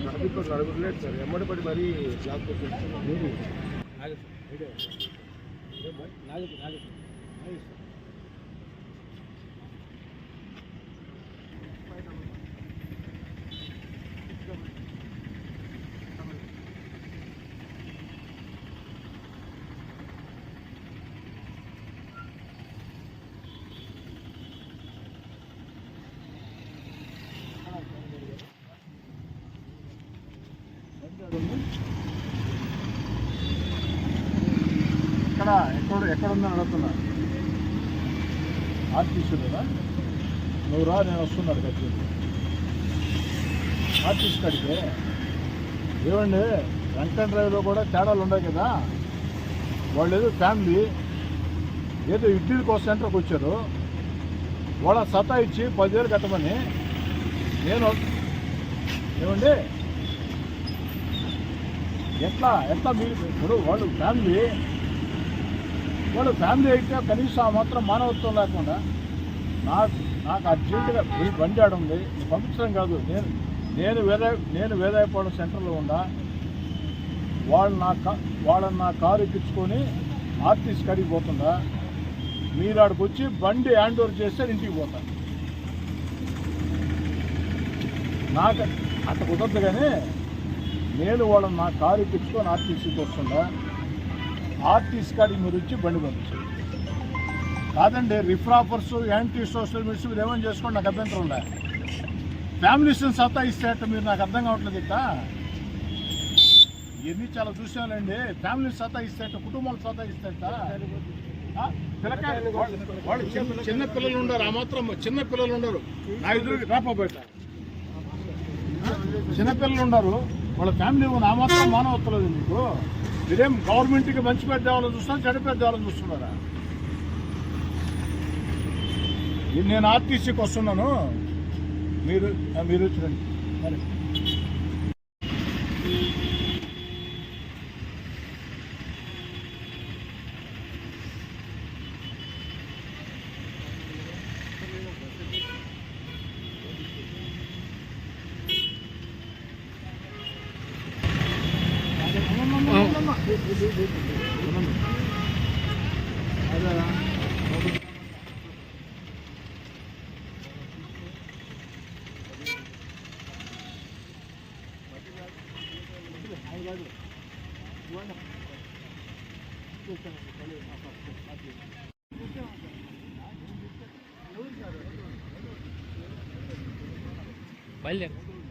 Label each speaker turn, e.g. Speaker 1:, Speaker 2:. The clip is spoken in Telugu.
Speaker 1: నడుగులేదు సార్ ఎమ్మడి పడి మరీ బ్లాక్ ఎక్కడుందని అడుగుతున్నా ఆర్టీసీ కదా నువ్వు రా నేను వస్తున్నాడు ఖర్చు ఆర్టీసీ కాడికి ఏమండి వెంకట డ్రైవ్లో కూడా తేడాలు ఉన్నాయి కదా వాళ్ళు ఏదో ఫ్యామిలీ ఏదో ఇడ్లీలకు సెంటర్కి వచ్చారు వాళ్ళ సతా ఇచ్చి 10,000 కట్టమని నేను ఏమండి ఎట్లా మీరు ఇప్పుడు వాళ్ళు ఫ్యామిలీ అయితే కనీసం ఆ మాత్రం మానవత్వం లేకుండా నాకు అర్జెంటుగా బండి ఆడ ఉంది పంపించడం కాదు నేను వేదాయపాలెం సెంటర్లో ఉన్నా వాళ్ళని నా కారు ఎక్కించుకొని ఆర్టీసీ కాడికి పోతుందా మీరు ఆడికి వచ్చి బండి హ్యాండ్ ఓవర్ చేస్తే ఇంటికి పోతా నాకు అట్ట కుదరదు కానీ నేను వాళ్ళని నా కారు ఎక్కించుకొని ఆర్టీసీకి వస్తుందా ఆర్టీసీ కాడికి మీరు వచ్చి బండి పంపించారు కాదండి రిఫ్రాఫర్స్ యాంటీ సోషల్ మీడియా మీరు ఏమని చేసుకోండి నాకు అభ్యంతరం ఉందా ఫ్యామిలీస్ని సత్తా ఇస్తేట మీరు నాకు అర్థం కావట్లేదు ఇక ఇవన్నీ చాలా చూసానండి ఫ్యామిలీని సత్తా ఇస్తేట కుటుంబాలు సత్తా ఇస్తేట వాళ్ళు చిన్న పిల్లలు ఉండరు ఆ మాత్రం చిన్న పిల్లలు ఉండరు నా ఎదురు రాపబోయట చిన్నపిల్లలు ఉండరు వాళ్ళ ఫ్యామిలీ ఆ మాత్రం మానవత్తలేదు మీకు మీరేం గవర్నమెంట్కి మంచి పెద్దాలని చూస్తున్నా చెడు పెద్దాలని చూస్తున్నారా నేను ఆర్టీసీకి వస్తున్నాను మీరు చూడండి సరే
Speaker 2: బయలుదేరు